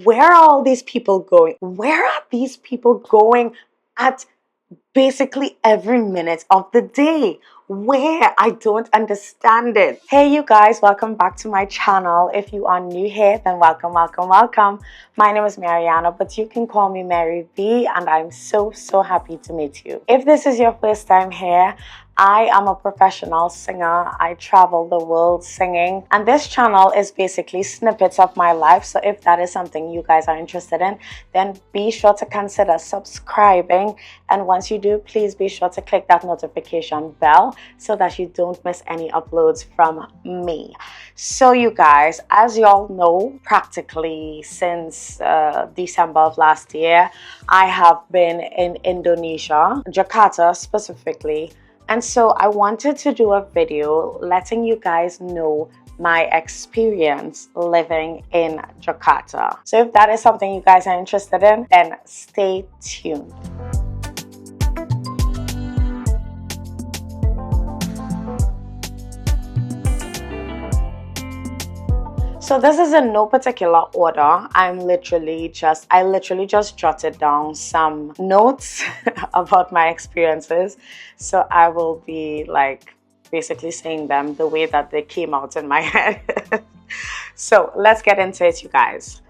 where are all these people going? Where are these people going at basically every minute of the day? Where? I don't understand it. Hey you guys, welcome back to my channel. If you are new here, then welcome. My name is Mariana, but you can call me Mary B, and I'm so happy to meet you. If this is your first time here, I am a professional singer. I travel the world singing, and this channel is basically snippets of my life. So if that is something you guys are interested in, then be sure to consider subscribing, and once you do, please be sure to click that notification bell so that you don't miss any uploads from me. So you guys, as you all know, practically since December of last year, I have been in Indonesia, Jakarta specifically. And so I wanted to do a video letting you guys know my experience living in Jakarta. So if that is something you guys are interested in, then stay tuned. So this is in no particular order. I literally just jotted down some notes about my experiences. So I will be like basically saying them the way that they came out in my head. So let's get into it, you guys.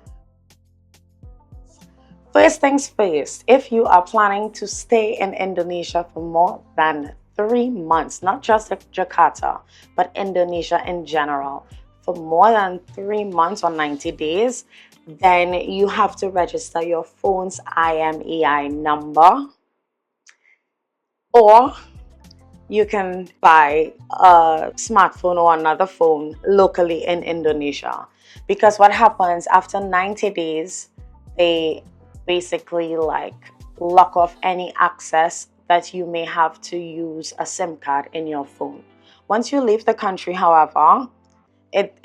First things first, if you are planning to stay in Indonesia for more than 3 months, not just Jakarta, but Indonesia in general, for more than 3 months or 90 days, then you have to register your phone's IMEI number, or you can buy a smartphone or another phone locally in Indonesia. Because what happens after 90 days, they basically like lock off any access that you may have to use a SIM card in your phone. Once you leave the country, however,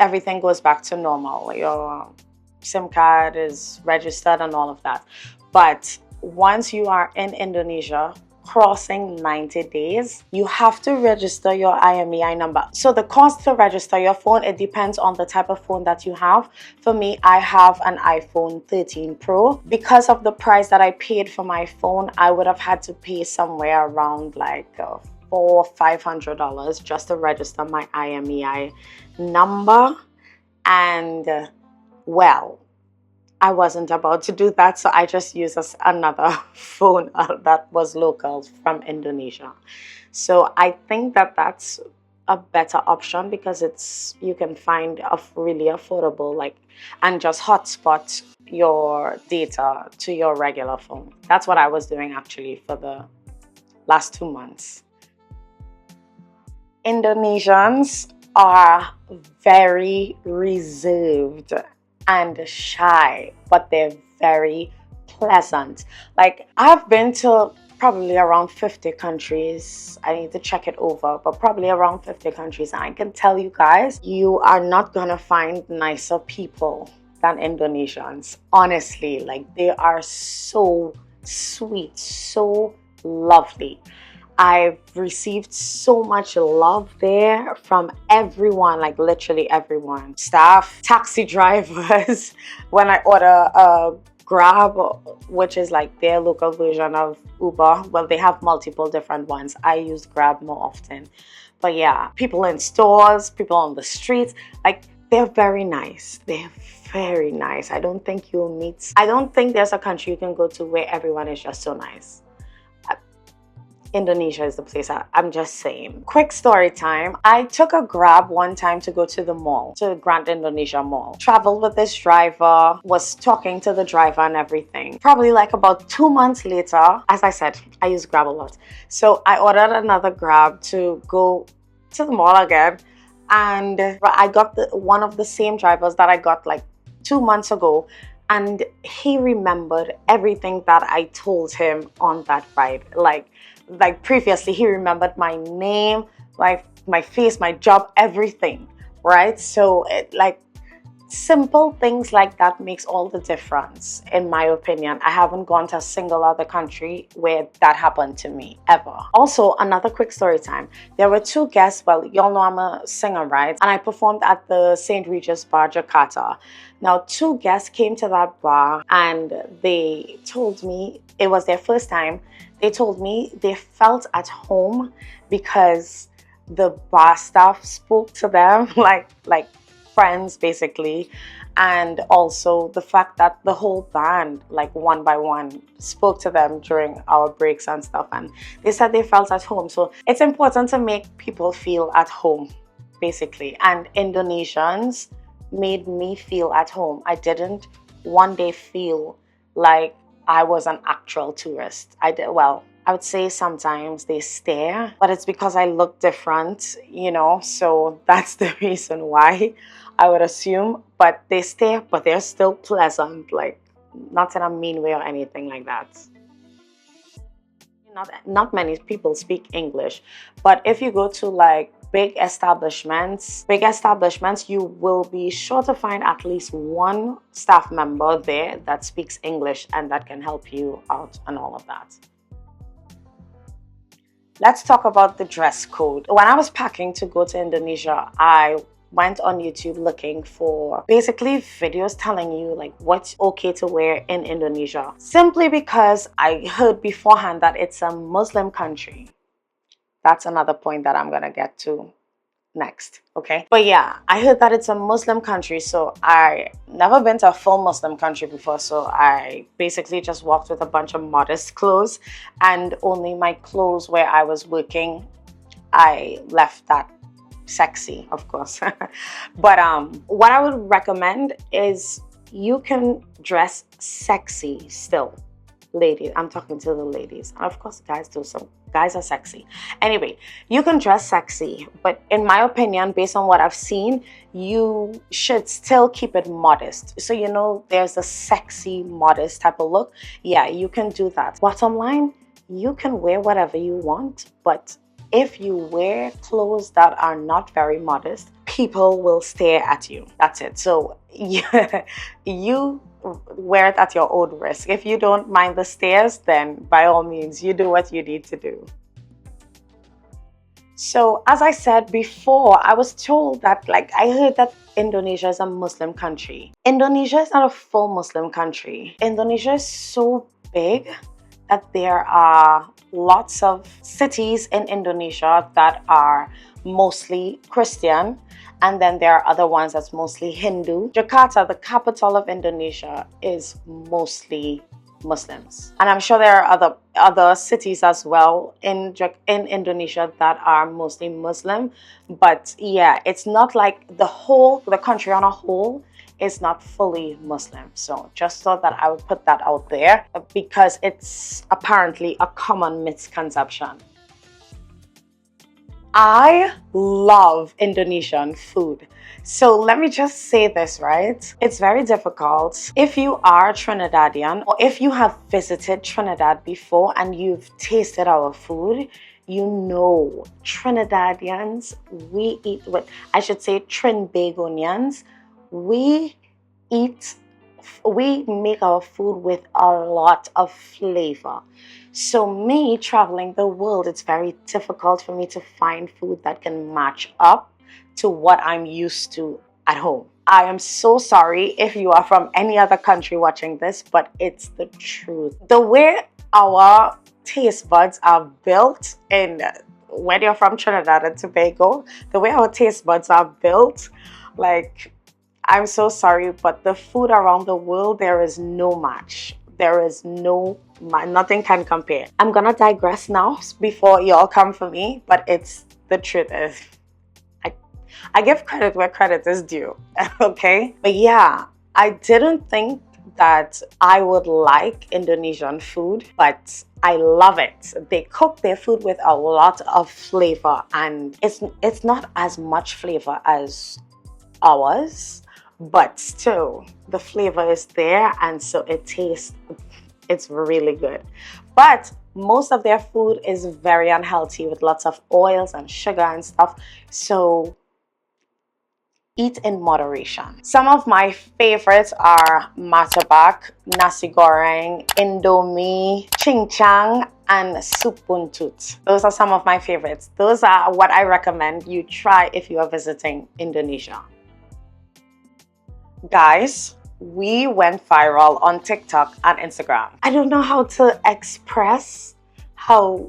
everything goes back to normal. Your SIM card is registered and all of that. But once you are in Indonesia, crossing 90 days, you have to register your IMEI number. So the cost to register your phone, it depends on the type of phone that you have. For me, I have an iPhone 13 Pro. Because of the price that I paid for my phone, I would have had to pay somewhere around like $400 or $500 just to register my IMEI number. And well, I wasn't about to do that, so I just used another phone that was local from Indonesia. So I think that that's a better option because you can find a really affordable, like, and just hotspot your data to your regular phone. That's what I was doing actually for the last 2 months. Indonesians are very reserved and shy, but they're very pleasant. Like, I've been to probably around 50 countries. I need to check it over, but probably around 50 countries. And I can tell you guys, you are not gonna find nicer people than Indonesians. Honestly, like, they are so sweet, so lovely. I've received so much love there from everyone, like literally everyone. Staff, taxi drivers. When I order a Grab, which is like their local version of Uber, well, they have multiple different ones. I use Grab more often. But yeah, people in stores, people on the streets, like, they're very nice. They're very nice. I don't think there's a country you can go to where everyone is just so nice. Indonesia is the place. I'm just saying. Quick story time. I took a Grab one time to go to the mall, to Grand Indonesia Mall. Traveled with this driver, was talking to the driver and everything. Probably like about 2 months later, as I said, I use Grab a lot. So I ordered another Grab to go to the mall again. And I got one of the same drivers that I got like 2 months ago. And he remembered everything that I told him on that ride. Like previously, he remembered my name, like my face, my job, everything, right? So simple things like that makes all the difference, in my opinion. I haven't gone to a single other country where that happened to me, ever. Also, another quick story time. There were 2 guests. Well, y'all know I'm a singer, right? And I performed at the St. Regis Bar, Jakarta. Now, two guests came to that bar and they told me it was their first time. They told me they felt at home because the bar staff spoke to them like friends basically, and also the fact that the whole band, like one by one, spoke to them during our breaks and stuff, and they said they felt at home. So it's important to make people feel at home basically, and Indonesians made me feel at home. I didn't one day feel like I was an actual tourist. I would say sometimes they stare, but it's because I look different, so that's the reason why, I would assume. But they stare, but they're still pleasant, like not in a mean way or anything like that. Not many people speak English, but if you go to like big establishments, you will be sure to find at least one staff member there that speaks English and that can help you out and all of that. Let's talk about the dress code. When I was packing to go to Indonesia, I went on YouTube looking for basically videos telling you like what's okay to wear in Indonesia. Simply because I heard beforehand that it's a Muslim country. That's another point that I'm gonna get to next, okay? But yeah, I heard that it's a Muslim country, so I never been to a full Muslim country before, so I basically just walked with a bunch of modest clothes, and only my clothes where I was working, I left that sexy, of course. But what I would recommend is you can dress sexy still. Ladies, I'm talking to the ladies, and of course guys do. Some guys are sexy. Anyway, you can dress sexy, but in my opinion, based on what I've seen, you should still keep it modest. So there's a sexy modest type of look. Yeah, you can do that. Bottom line, you can wear whatever you want, but if you wear clothes that are not very modest, people will stare at you. That's it. So you wear it at your own risk. If you don't mind the stares, then by all means, you do what you need to do. So as I said before, I was told that, I heard that Indonesia is a Muslim country. Indonesia is not a full Muslim country. Indonesia is so big that there are lots of cities in Indonesia that are mostly Christian, and then there are other ones that's mostly Hindu. Jakarta, the capital of Indonesia, is mostly Muslims. And I'm sure there are other cities as well in Indonesia that are mostly Muslim. But yeah, it's not like the country on a whole is not fully Muslim. So just thought that I would put that out there because it's apparently a common misconception. I love Indonesian food. So let me just say this, right? It's very difficult. If you are Trinidadian, or if you have visited Trinidad before and you've tasted our food, Trinidadians, we eat with, I should say Trinbagonians, we make our food with a lot of flavor. So me traveling the world, it's very difficult for me to find food that can match up to what I'm used to at home. I am so sorry if you are from any other country watching this, but it's the truth. The way our taste buds are built when you're from Trinidad and Tobago, the way our taste buds are built, I'm so sorry, but the food around the world, there is no match. There is nothing can compare. I'm gonna digress now before y'all come for me, but it's the truth. I give credit where credit is due, okay? But yeah, I didn't think that I would like Indonesian food, but I love it. They cook their food with a lot of flavor, and it's not as much flavor as ours, but still the flavor is there, and so it's really good. But most of their food is very unhealthy with lots of oils and sugar and stuff, so eat in moderation. Some of my favorites are martabak, nasi goreng, indomie, cincang, and soup buntut. Those are some of my favorites. Those are what I recommend you try if you are visiting Indonesia. Guys, we went viral on TikTok and Instagram. I don't know how to express how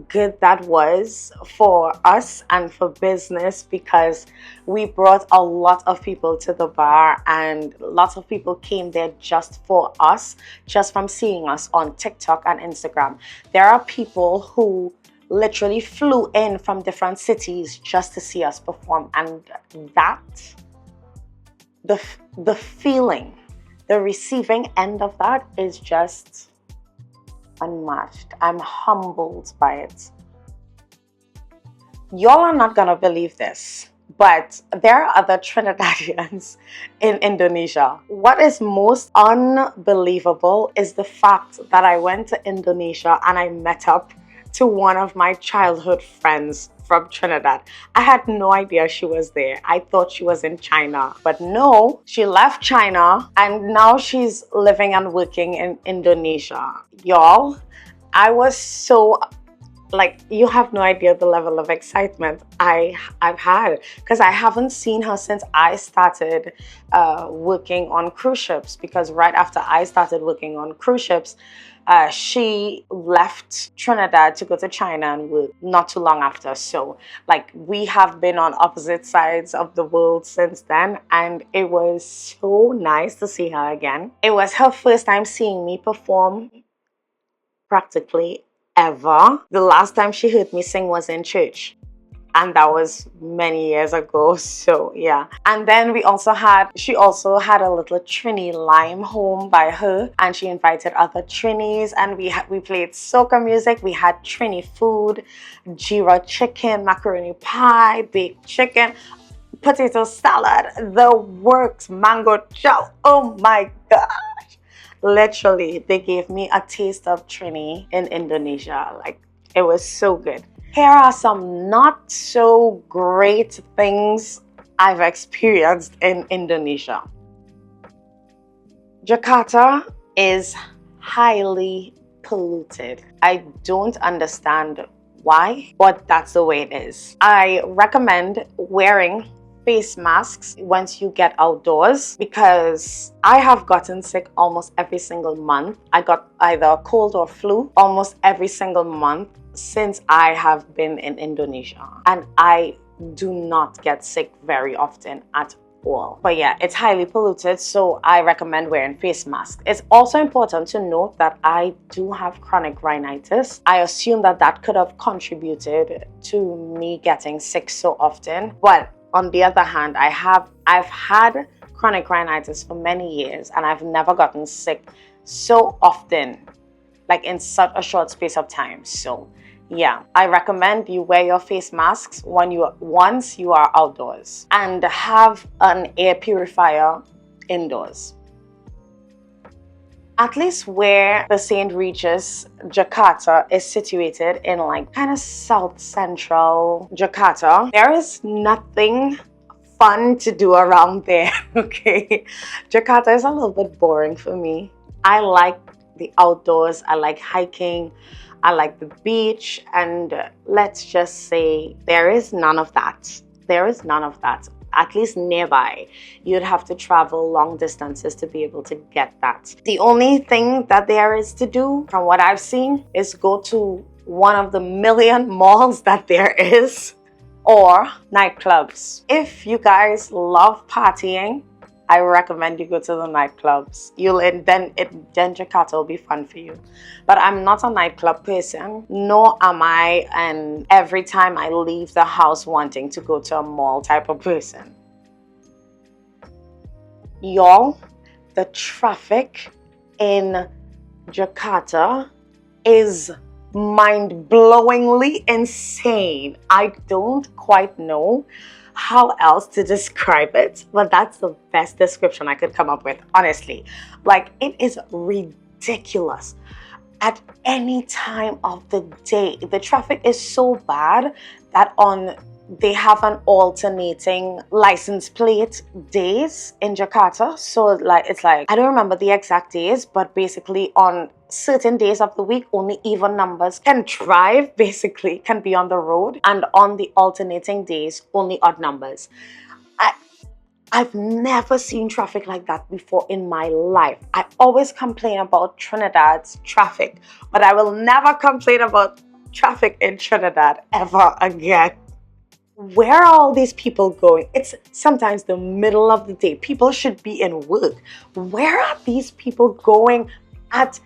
good that was for us and for business, because we brought a lot of people to the bar and lots of people came there just for us, just from seeing us on TikTok and Instagram. There are people who literally flew in from different cities just to see us perform, and that the feeling, the receiving end of that is just unmatched. I'm humbled by it. Y'all are not gonna believe this, but there are other Trinidadians in Indonesia. What is most unbelievable is the fact that I went to Indonesia and I met up to one of my childhood friends from Trinidad. I had no idea she was there. I thought she was in China, but no, she left China and now she's living and working in Indonesia. Y'all, I was so, like, you have no idea the level of excitement I've had, because I haven't seen her since I started working on cruise ships, because right after I started working on cruise ships, she left Trinidad to go to China and work not too long after. So, like, we have been on opposite sides of the world since then, and it was so nice to see her again. It was her first time seeing me perform practically ever. The last time she heard me sing was in church, and that was many years ago. So yeah. And then she also had a little Trini Lime home by her, and she invited other Trinis, and we played soca music. We had Trini food, Jira chicken, macaroni pie, baked chicken, potato salad, the works, mango chow. Oh my gosh. Literally, they gave me a taste of Trini in Indonesia. Like, it was so good. Here are some not so great things I've experienced in Indonesia. Jakarta is highly polluted. I don't understand why, but that's the way it is. I recommend wearing face masks once you get outdoors, because I have gotten sick almost every single month. I got either a cold or flu almost every single month since I have been in Indonesia, and I do not get sick very often at all. But yeah, it's highly polluted, so I recommend wearing face masks. It's also important to note that I do have chronic rhinitis. I assume that could have contributed to me getting sick so often, but on the other hand, I've had chronic rhinitis for many years and I've never gotten sick so often, like in such a short space of time. So yeah, I recommend you wear your face masks once you are outdoors, and have an air purifier indoors. At least where the St. Regis, Jakarta, is situated in like kind of south central Jakarta, there is nothing fun to do around there, okay? Jakarta is a little bit boring for me. I like the outdoors, I like hiking, I like the beach, and let's just say there is none of that. There is none of that. At least nearby. You'd have to travel long distances to be able to get that. The only thing that there is to do, from what I've seen, is go to one of the million malls that there is, or nightclubs. If you guys love partying, I recommend you go to the nightclubs. Then Jakarta will be fun for you. But I'm not a nightclub person, nor am I an every time I leave the house wanting to go to a mall type of person. Y'all, the traffic in Jakarta is mind-blowingly insane. I don't quite know how else to describe it, but that's the best description I could come up with, honestly. Like, it is ridiculous. At any time of the day, the traffic is so bad that they have an alternating license plate days in Jakarta. So it's like, I don't remember the exact days, but basically on certain days of the week, only even numbers can drive, basically, can be on the road. And on the alternating days, only odd numbers. I've never seen traffic like that before in my life. I always complain about Trinidad's traffic, but I will never complain about traffic in Trinidad ever again. Where are all these people going? It's sometimes the middle of the day. People should be in work. Where are these people going at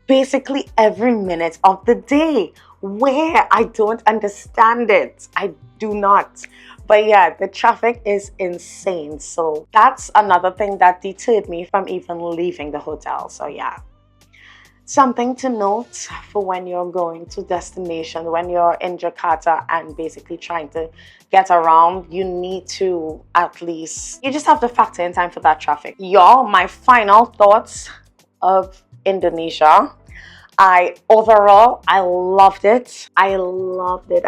basically every minute of the day? Where? I don't understand it. I do not. But yeah, the traffic is insane. So that's another thing that deterred me from even leaving the hotel. So yeah. Something to note for when you're going to destination, when you're in Jakarta and basically trying to get around, you need to you just have to factor in time for that traffic. Y'all, my final thoughts of Indonesia. Overall, I loved it. I loved it.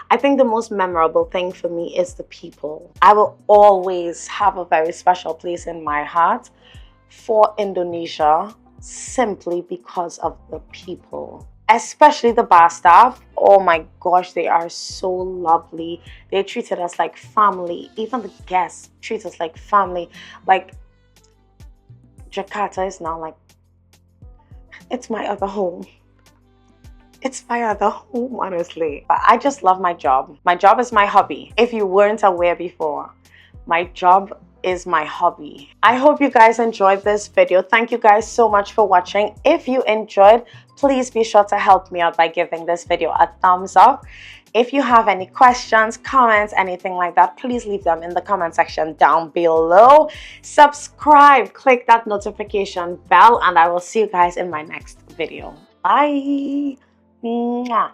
I think the most memorable thing for me is the people. I will always have a very special place in my heart for Indonesia, simply because of the people, especially the bar staff. Oh my gosh, they are so lovely. They treated us like family. Even the guests treat us like family. Like, Jakarta is now like, it's my other home. It's my other home, honestly. But I just love my job. My job is my hobby. If you weren't aware before, my job is my hobby. I hope you guys enjoyed this video. Thank you guys so much for watching. If you enjoyed, please be sure to help me out by giving this video a thumbs up. If you have any questions, comments, anything like that, please leave them in the comment section down below. Subscribe, click that notification bell, and I will see you guys in my next video. Bye. Mwah.